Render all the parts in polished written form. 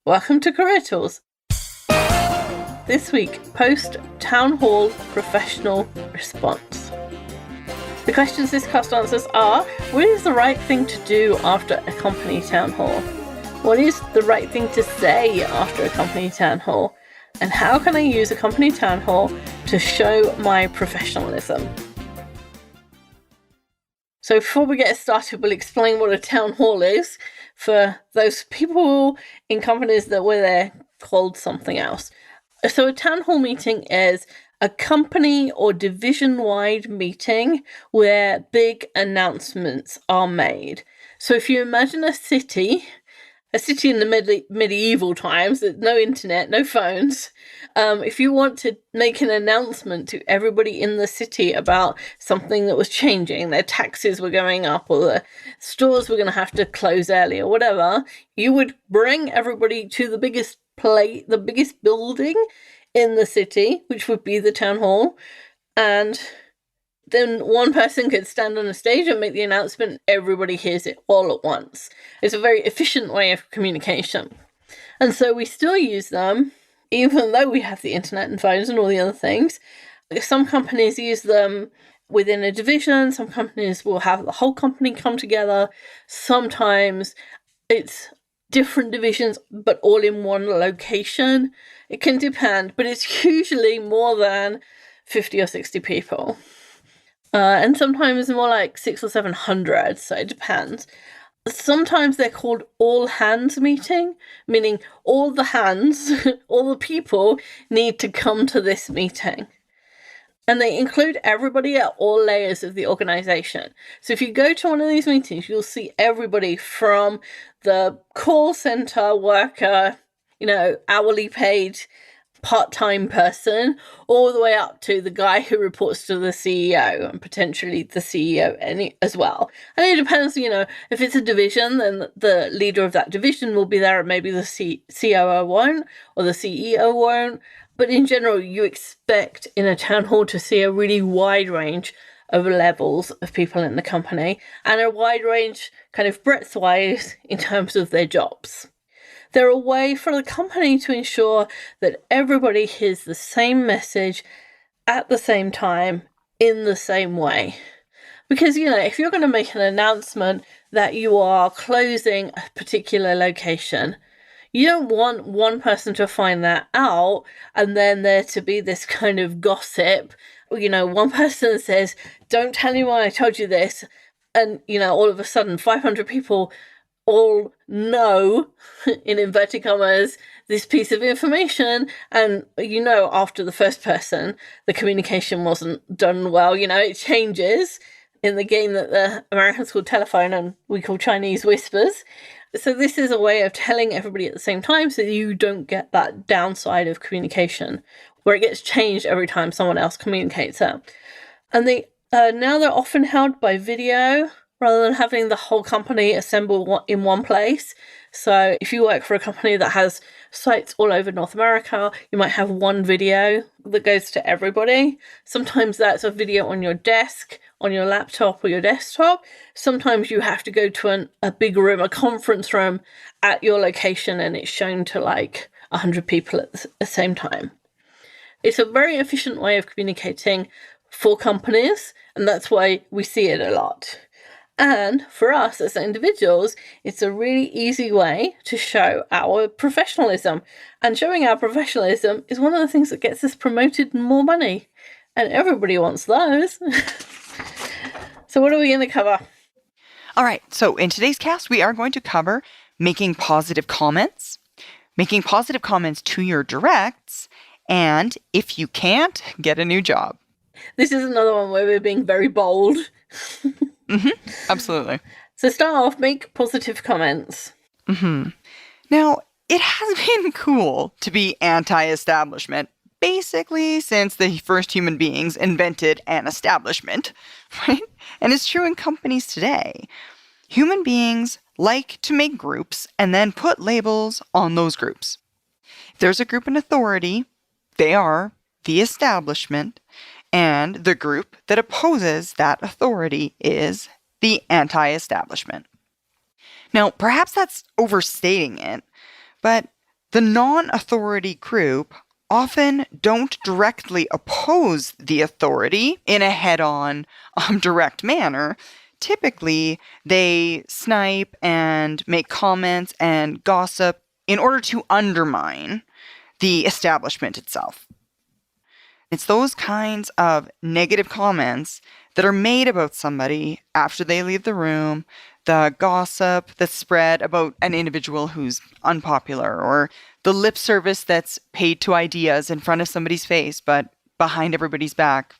Welcome to Career Tools. This week, Post-Townhall professional response. The questions this cast answers are: what is the right thing to do after a company town hall? What is the right thing to say after a company town hall? And how can I use a company town hall to show my professionalism? So before we get started, we'll explain what a town hall is for those people in companies that were there called something else. So a town hall meeting is a company or division-wide meeting where big announcements are made. So if you imagine a city in the medieval times, no internet, no phones. If you want to make an announcement to everybody in the city about something that was changing, their taxes were going up or the stores were going to have to close early or whatever, you would bring everybody to the biggest building in the city, which would be the town hall, and then one person could stand on a stage and make the announcement. Everybody hears it all at once. It's a very efficient way of communication. And so we still use them, even though we have the internet and phones and all the other things. Some companies use them within a division. Some companies will have the whole company come together. Sometimes it's different divisions, but all in one location. It can depend, but it's usually more than 50 or 60 people. And sometimes more like 600 or 700, so it depends. Sometimes they're called all hands meeting, meaning all the hands, all the people need to come to this meeting. And they include everybody at all layers of the organization. So if you go to one of these meetings, you'll see everybody from the call center worker, hourly paid part-time person, all the way up to the guy who reports to the CEO and potentially the CEO as well. And it depends, if it's a division, then the leader of that division will be there, and maybe the COO won't, or the CEO won't. But in general, you expect in a town hall to see a really wide range of levels of people in the company, and a wide range kind of breadth-wise in terms of their jobs. They're a way for the company to ensure that everybody hears the same message at the same time in the same way. Because, if you're going to make an announcement that you are closing a particular location, you don't want one person to find that out and then there to be this kind of gossip. One person says, "Don't tell anyone I told you this." And, all of a sudden 500 people all know, in inverted commas, this piece of information, and after the first person the communication wasn't done well. It changes in the game that the Americans call telephone and we call Chinese whispers. So this is a way of telling everybody at the same time so you don't get that downside of communication where it gets changed every time someone else communicates it. And now they're often held by video rather than having the whole company assemble in one place. So if you work for a company that has sites all over North America, you might have one video that goes to everybody. Sometimes that's a video on your desk, on your laptop or your desktop. Sometimes you have to go to a big room, a conference room at your location, and it's shown to like 100 people at the same time. It's a very efficient way of communicating for companies, and that's why we see it a lot. And for us as individuals, it's a really easy way to show our professionalism. And showing our professionalism is one of the things that gets us promoted and more money. And everybody wants those. So what are we going to cover? All right. So in today's cast, we are going to cover making positive comments to your directs, and if you can't, get a new job. This is another one where we're being very bold. Absolutely. So start off, make positive comments. Now, it has been cool to be anti-establishment, basically since the first human beings invented an establishment, right? And it's true in companies today. Human beings like to make groups and then put labels on those groups. If there's a group in authority, they are the establishment, and the group that opposes that authority is the anti-establishment. Now, perhaps that's overstating it, but The non-authority group often don't directly oppose the authority in a head-on, direct manner. Typically, they snipe and make comments and gossip in order to undermine the establishment itself. It's those kinds of negative comments that are made about somebody after they leave the room, the gossip that's spread about an individual who's unpopular, or the lip service that's paid to ideas in front of somebody's face, but behind everybody's back,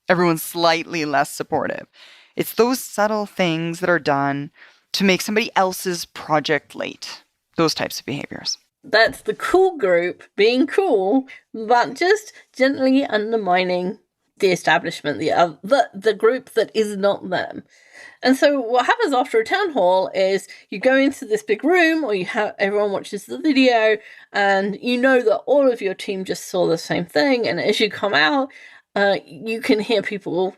everyone's slightly less supportive. It's those subtle things that are done to make somebody else's project late. Those types of behaviors. That's the cool group being cool, but just gently undermining the establishment, the group that is not them. And so what happens after a town hall is you go into this big room, or everyone watches the video, and you know that all of your team just saw the same thing. And as you come out, you can hear people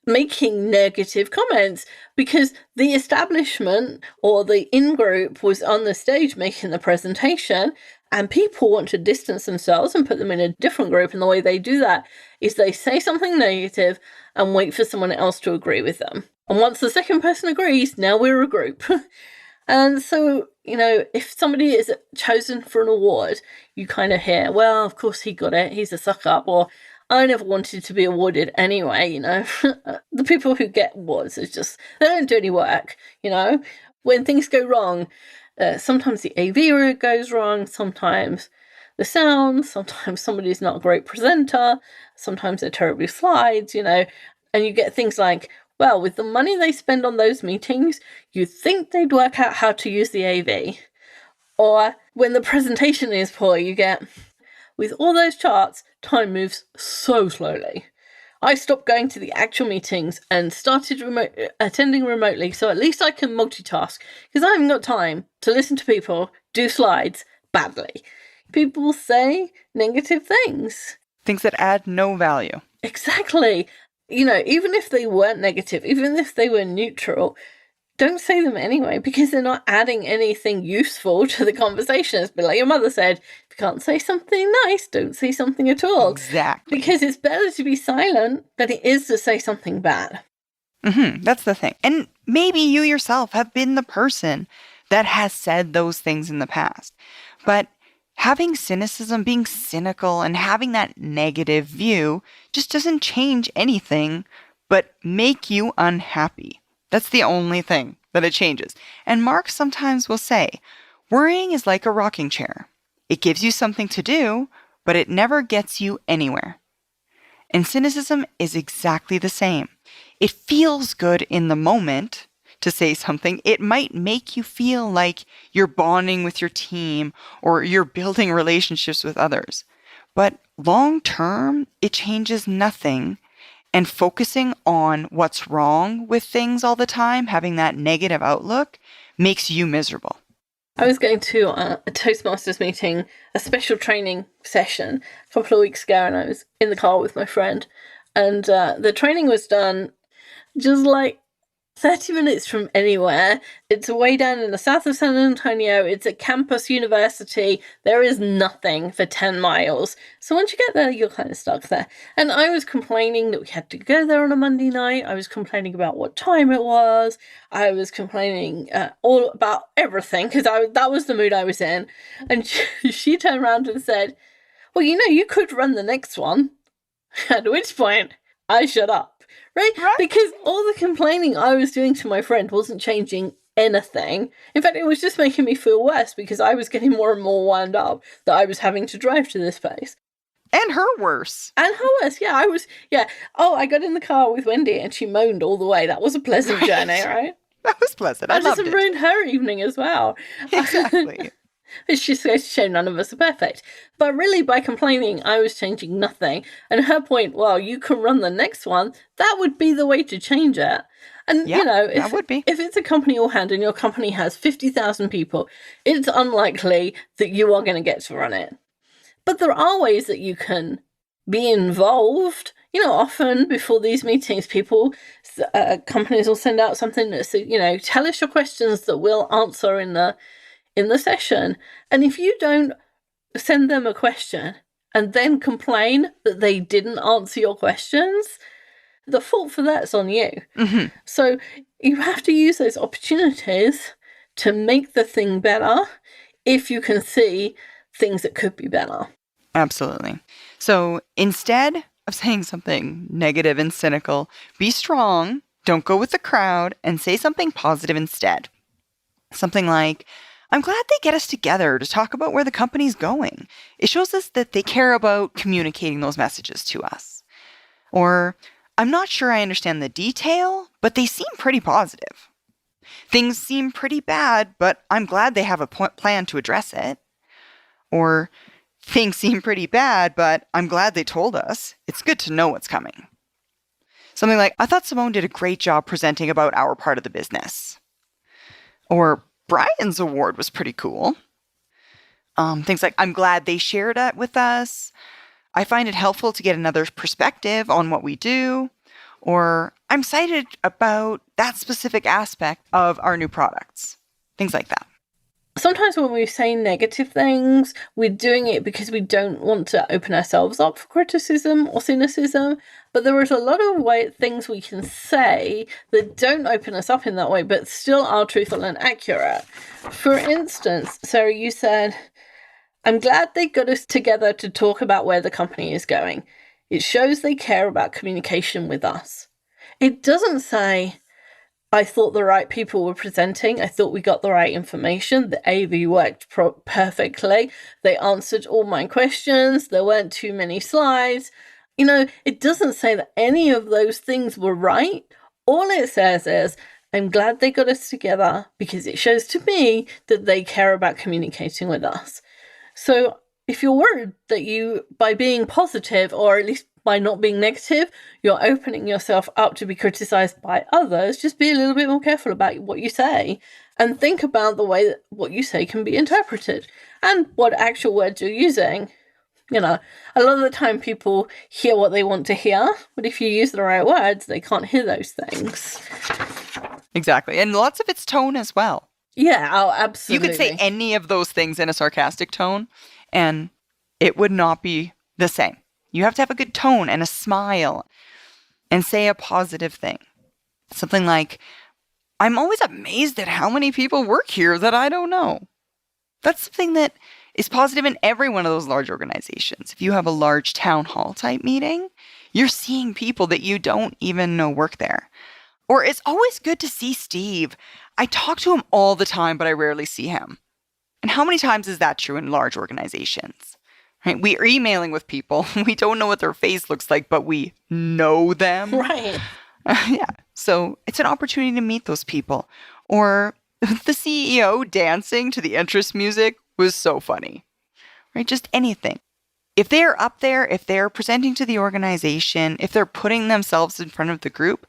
making negative comments because the establishment or the in-group was on the stage making the presentation, and people want to distance themselves and put them in a different group. And the way they do that is they say something negative and wait for someone else to agree with them. And once the second person agrees, now we're a group. And so, if somebody is chosen for an award, you kind of hear, well, of course he got it, he's a suck-up, or I never wanted to be awarded anyway, The people who get awards is just, they don't do any work, When things go wrong, sometimes the AV goes wrong, sometimes the sound, sometimes somebody's not a great presenter, sometimes they're terrible slides, and you get things like, well, with the money they spend on those meetings, you'd think they'd work out how to use the AV. Or when the presentation is poor, you get, with all those charts, time moves so slowly. I stopped going to the actual meetings and started attending remotely, so at least I can multitask, because I haven't got time to listen to people do slides badly. People say negative things. Things that add no value. Exactly. Even if they weren't negative, even if they were neutral, don't say them anyway, because they're not adding anything useful to the conversation. But like your mother said, if you can't say something nice, don't say something at all. Exactly. Because it's better to be silent than it is to say something bad. That's the thing. And maybe you yourself have been the person that has said those things in the past. But having cynicism, being cynical, and having that negative view just doesn't change anything but make you unhappy. That's the only thing that it changes. And Mark sometimes will say, worrying is like a rocking chair. It gives you something to do, but it never gets you anywhere. And cynicism is exactly the same. It feels good in the moment to say something. It might make you feel like you're bonding with your team or you're building relationships with others. But long term, it changes nothing. And focusing on what's wrong with things all the time, having that negative outlook, makes you miserable. I was going to a Toastmasters meeting, a special training session a couple of weeks ago, and I was in the car with my friend. And the training was done just like 30 minutes from anywhere. It's way down in the south of San Antonio. It's a campus university. There is nothing for 10 miles. So once you get there, you're kind of stuck there. And I was complaining that we had to go there on a Monday night. I was complaining about what time it was. I was complaining all about everything because that was the mood I was in. And she turned around and said, well, you could run the next one. At which point, I shut up. Right? Because all the complaining I was doing to my friend wasn't changing anything. In fact, it was just making me feel worse because I was getting more and more wound up that I was having to drive to this place. And her worse. Yeah. Oh, I got in the car with Wendy and she moaned all the way. That was a pleasant journey, right? That was pleasant. I loved it. just ruined her evening as well. Exactly. It's just goes to show none of us are perfect. But really, by complaining, I was changing nothing. And her point, well, you can run the next one. That would be the way to change it. And, that would be. If it's a company all hand and your company has 50,000 people, it's unlikely that you are going to get to run it. But there are ways that you can be involved. Often before these meetings, companies will send out something that says, tell us your questions that we'll answer in the in the session. And if you don't send them a question and then complain that they didn't answer your questions, the fault for that's on you. Mm-hmm. So you have to use those opportunities to make the thing better if you can see things that could be better. Absolutely. So instead of saying something negative and cynical, be strong, don't go with the crowd, and say something positive instead. Something like, I'm glad they get us together to talk about where the company's going. It shows us that they care about communicating those messages to us. Or, I'm not sure I understand the detail, but they seem pretty positive. Things seem pretty bad, but I'm glad they have a plan to address it. Or, things seem pretty bad, but I'm glad they told us. It's good to know what's coming. Something like, I thought Simone did a great job presenting about our part of the business. Or, Brian's award was pretty cool. Things like, I'm glad they shared it with us. I find it helpful to get another perspective on what we do. Or, I'm excited about that specific aspect of our new products. Things like that. Sometimes when we say negative things, we're doing it because we don't want to open ourselves up for criticism or cynicism. But there is a lot of things we can say that don't open us up in that way, but still are truthful and accurate. For instance, Sarah, you said, I'm glad they got us together to talk about where the company is going. It shows they care about communication with us. It doesn't say, I thought the right people were presenting. I thought we got the right information. The AV worked perfectly. They answered all my questions. There weren't too many slides. It doesn't say that any of those things were right. All it says is, I'm glad they got us together because it shows to me that they care about communicating with us. So if you're worried that by being positive, or at least by not being negative, you're opening yourself up to be criticized by others, just be a little bit more careful about what you say and think about the way that what you say can be interpreted and what actual words you're using. A lot of the time people hear what they want to hear, but if you use the right words, they can't hear those things. Exactly. And lots of it's tone as well. Yeah, oh, absolutely. You could say any of those things in a sarcastic tone, and it would not be the same. You have to have a good tone and a smile and say a positive thing. Something like, I'm always amazed at how many people work here that I don't know. That's something that is positive in every one of those large organizations. If you have a large town hall type meeting, you're seeing people that you don't even know work there. Or it's always good to see Steve. I talk to him all the time, but I rarely see him. And how many times is that true in large organizations? Right? We are emailing with people. We don't know what their face looks like, but we know them. Right. Yeah. So it's an opportunity to meet those people. Or the CEO dancing to the entrance music was so funny. Right? Just anything. If they're up there, if they're presenting to the organization, if they're putting themselves in front of the group,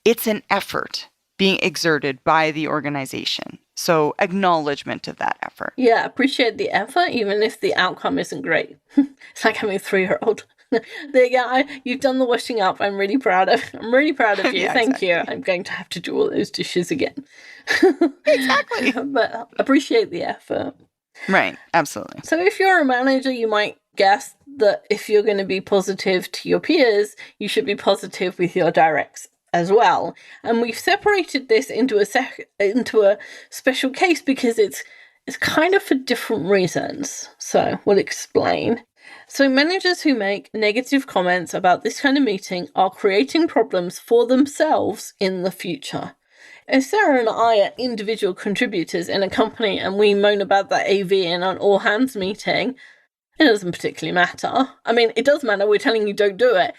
it's an effort being exerted by the organization. So acknowledgement of that effort. Yeah, appreciate the effort, even if the outcome isn't great. It's like having a 3-year-old. There you go. You've done the washing up. I'm really proud of you. Yeah, Thank exactly. you. I'm going to have to do all those dishes again. Exactly. But appreciate the effort. Right. Absolutely. So if you're a manager, you might guess that if you're going to be positive to your peers, you should be positive with your directs as well. And we've separated this into a special case because it's kind of for different reasons. So we'll explain. So managers who make negative comments about this kind of meeting are creating problems for themselves in the future. If Sarah and I are individual contributors in a company and we moan about the AV in an all-hands meeting, it doesn't particularly matter. I mean, it does matter. We're telling you don't do it.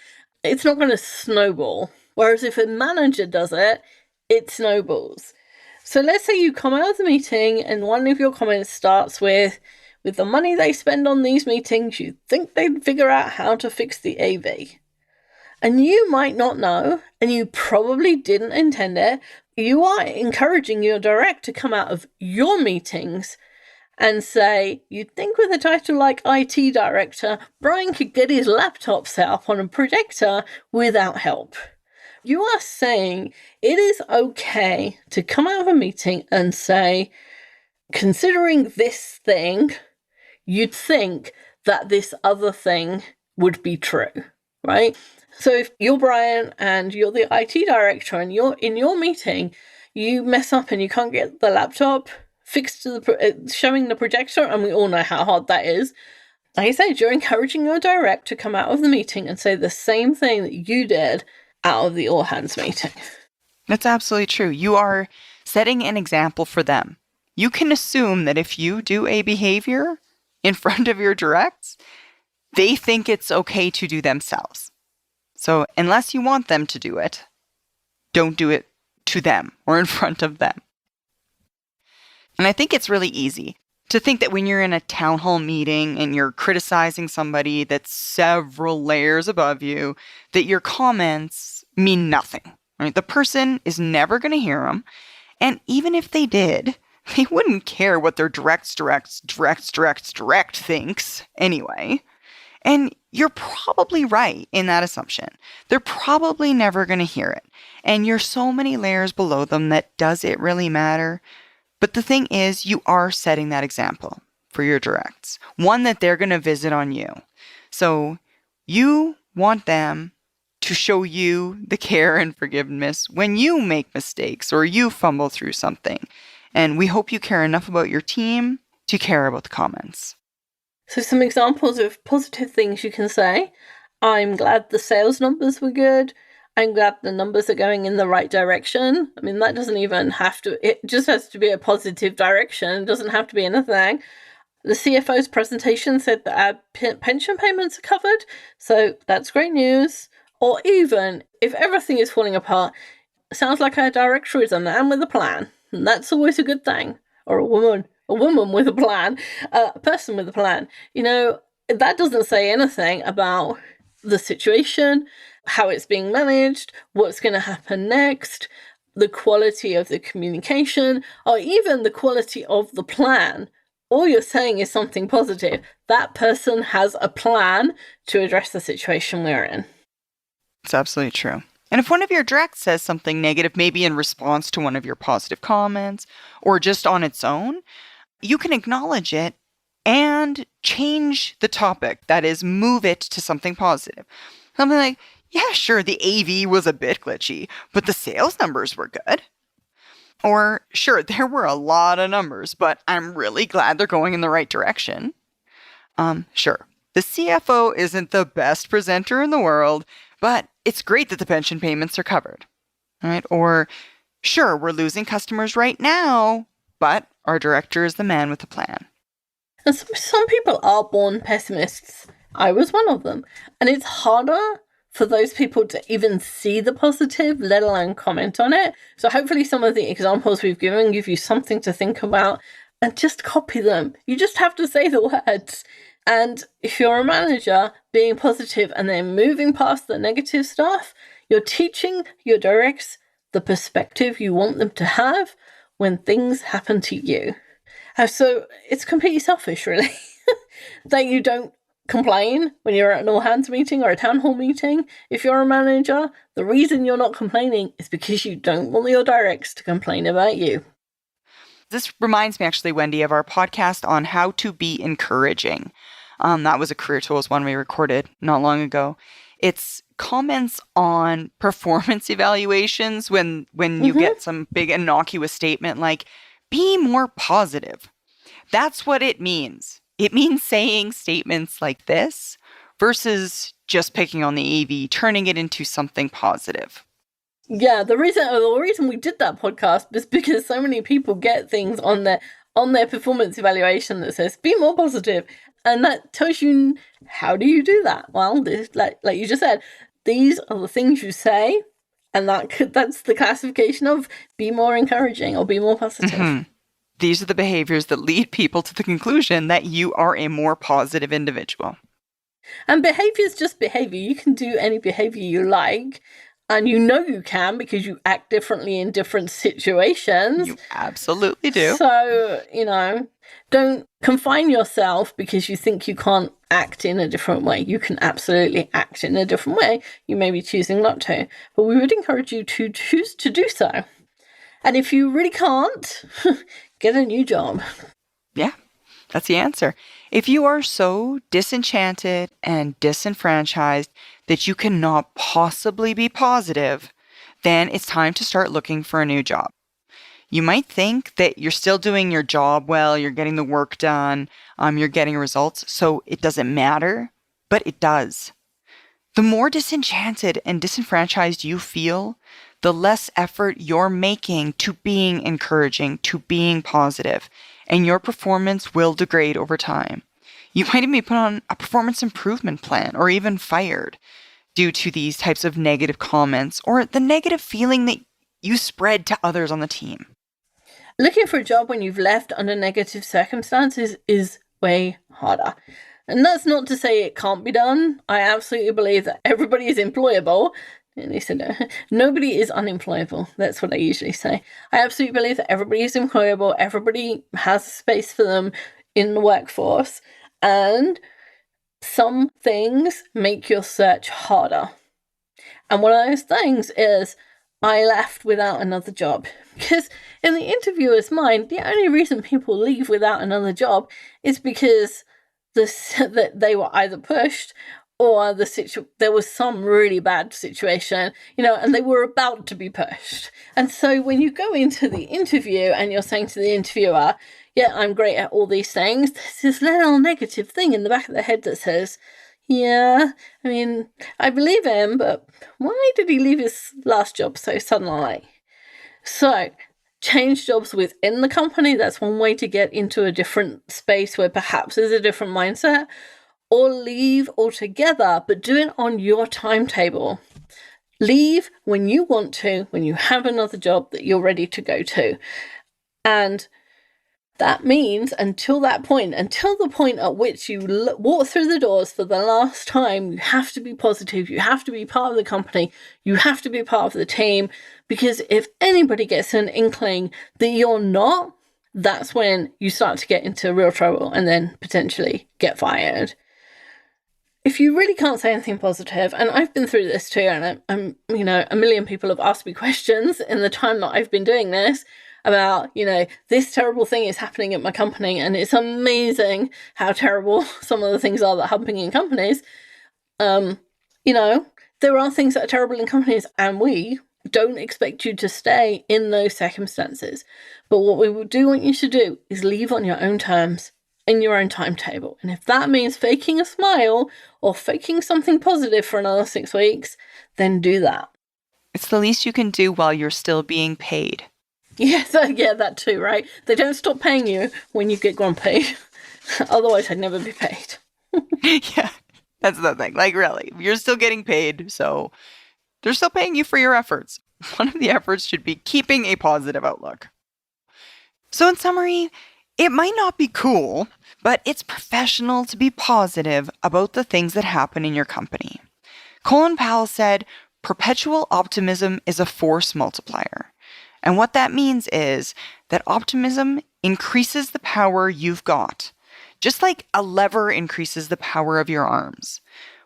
It's not going to snowball. Whereas if a manager does it, it snowballs. So let's say you come out of the meeting and one of your comments starts with the money they spend on these meetings, you'd think they'd figure out how to fix the AV. And you might not know, and you probably didn't intend it. You are encouraging your direct to come out of your meetings and say, you'd think with a title like IT director, Brian could get his laptop set up on a projector without help. You are saying it is okay to come out of a meeting and say, considering this thing, you'd think that this other thing would be true, right? So if you're Brian and you're the IT director and you're in your meeting, you mess up and you can't get the laptop fixed to showing the projector, and we all know how hard that is. Like I said, you're encouraging your direct to come out of the meeting and say the same thing that you did out of the all hands meeting. That's absolutely true. You are setting an example for them. You can assume that if you do a behavior in front of your directs, they think it's okay to do themselves. So unless you want them to do it, don't do it to them or in front of them. And I think it's really easy to think that when you're in a town hall meeting and you're criticizing somebody that's several layers above you, that your comments mean nothing. Right? The person is never going to hear them. And even if they did, they wouldn't care what their direct thinks anyway. And you're probably right in that assumption. They're probably never going to hear it. And you're so many layers below them that does it really matter? But the thing is, you are setting that example for your directs, one that they're going to visit on you. So you want them to show you the care and forgiveness when you make mistakes or you fumble through something. And we hope you care enough about your team to care about the comments. So some examples of positive things you can say. I'm glad the sales numbers were good. I'm glad the numbers are going in the right direction. I mean, that doesn't even have to, it just has to be a positive direction. It doesn't have to be anything. The CFO's presentation said that our pension payments are covered. So that's great news. Or even if everything is falling apart, it sounds like our director is a man with a plan. And that's always a good thing. Or a woman with a plan, a person with a plan. You know, that doesn't say anything about the situation, how it's being managed, what's going to happen next, the quality of the communication, or even the quality of the plan. All you're saying is something positive. That person has a plan to address the situation we're in. It's absolutely true. And if one of your directs says something negative, maybe in response to one of your positive comments, or just on its own, you can acknowledge it and change the topic. That is, move it to something positive. Something like, yeah, sure, the AV was a bit glitchy, but the sales numbers were good. Or, sure, there were a lot of numbers, but I'm really glad they're going in the right direction. Sure, the CFO isn't the best presenter in the world, but it's great that the pension payments are covered. Right? Or, sure, we're losing customers right now, but our director is the man with the plan. And some people are born pessimists. I was one of them. And it's harder for those people to even see the positive, let alone comment on it. So hopefully some of the examples we've given give you something to think about and just copy them. You just have to say the words. And if you're a manager, being positive and then moving past the negative stuff, you're teaching your directs the perspective you want them to have when things happen to you. So it's completely selfish, really, that you don't complain when you're at an all-hands meeting or a town hall meeting. If you're a manager, the reason you're not complaining is because you don't want your directs to complain about you. This reminds me, actually, Wendy, of our podcast on how to be encouraging. That was a Career Tools one we recorded not long ago. It's comments on performance evaluations when you get some big innocuous statement like, be more positive. That's what it means. It means saying statements like this versus just picking on the AV, turning it into something positive. Yeah, the reason we did that podcast is because so many people get things on their performance evaluation that says, be more positive. And that tells you, how do you do that? Well, this, like you just said, these are the things you say, and that's the classification of be more encouraging or be more positive. Mm-hmm. These are the behaviors that lead people to the conclusion that you are a more positive individual. And behavior is just behavior. You can do any behavior you like, and you know you can because you act differently in different situations. You absolutely do. So, don't confine yourself because you think you can't act in a different way. You can absolutely act in a different way. You may be choosing not to, but we would encourage you to choose to do so. And if you really can't, get a new job. Yeah, that's the answer. If you are so disenchanted and disenfranchised that you cannot possibly be positive, then it's time to start looking for a new job. You might think that you're still doing your job well, you're getting the work done, you're getting results, so it doesn't matter, but it does. The more disenchanted and disenfranchised you feel, the less effort you're making to being encouraging, to being positive, and your performance will degrade over time. You might even be put on a performance improvement plan or even fired due to these types of negative comments or the negative feeling that you spread to others on the team. Looking for a job when you've left under negative circumstances is way harder. And that's not to say it can't be done. I absolutely believe that everybody is employable. At least nobody is unemployable. That's what I usually say. I absolutely believe that everybody is employable. Everybody has a space for them in the workforce. And some things make your search harder. And one of those things is I left without another job. Because in the interviewer's mind, the only reason people leave without another job is because that they were either pushed or there was some really bad situation, and they were about to be pushed. And so when you go into the interview and you're saying to the interviewer, yeah, I'm great at all these things, there's this little negative thing in the back of their head that says, yeah, I mean, I believe him, but why did he leave his last job so suddenly? So, change jobs within the company. That's one way to get into a different space where perhaps there's a different mindset. Or leave altogether, but do it on your timetable. Leave when you want to, when you have another job that you're ready to go to. And that means until the point at which you walk through the doors for the last time, you have to be positive. You have to be part of the company. You have to be part of the team. Because if anybody gets an inkling that you're not, that's when you start to get into real trouble and then potentially get fired. If you really can't say anything positive, and I've been through this too, and I'm a million people have asked me questions in the time that I've been doing this about, this terrible thing is happening at my company, and it's amazing how terrible some of the things are that are happening in companies. There are things that are terrible in companies, and we don't expect you to stay in those circumstances. But what we do want you to do is leave on your own terms, in your own timetable. And if that means faking a smile or faking something positive for another 6 weeks, then do that. It's the least you can do while you're still being paid. Yes, yeah, that too, right? They don't stop paying you when you get grumpy. Otherwise, I'd never be paid. Yeah, that's the thing. Like, really, you're still getting paid, so they're still paying you for your efforts. One of the efforts should be keeping a positive outlook. So in summary, it might not be cool, but it's professional to be positive about the things that happen in your company. Colin Powell said, perpetual optimism is a force multiplier. And what that means is that optimism increases the power you've got, just like a lever increases the power of your arms.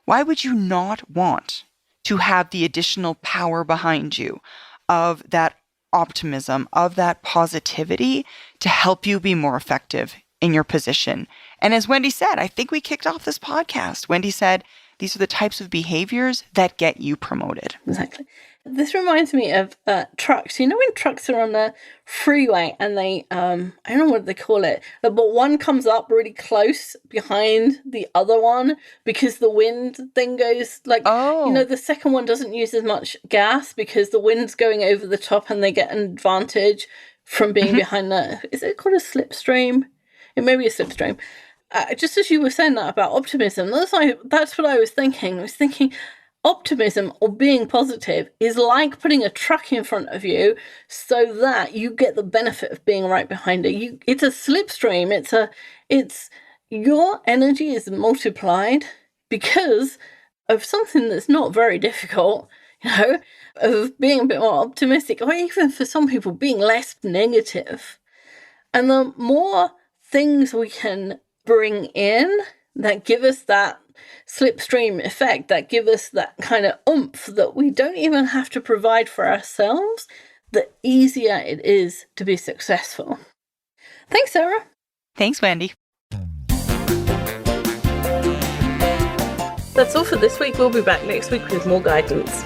Why would you not want to have the additional power behind you of that optimism, of that positivity to help you be more effective in your position? And as Wendy said, I think we kicked off this podcast. Wendy said, these are the types of behaviors that get you promoted. Exactly. This reminds me of trucks. When trucks are on the freeway and they, I don't know what they call it, but one comes up really close behind the other one because the wind thing goes the second one doesn't use as much gas because the wind's going over the top and they get an advantage from being behind is it called a slipstream? It may be a slipstream. Just as you were saying that about optimism, that's what I was thinking. I was thinking optimism or being positive is like putting a truck in front of you so that you get the benefit of being right behind it. It's a slipstream. It's your energy is multiplied because of something that's not very difficult, of being a bit more optimistic, or even for some people being less negative. And the more things we can bring in that give us that slipstream effect, that give us that kind of oomph that we don't even have to provide for ourselves, the easier it is to be successful. Thanks, Sarah. Thanks, Wendy. That's all for this week. We'll be back next week with more guidance.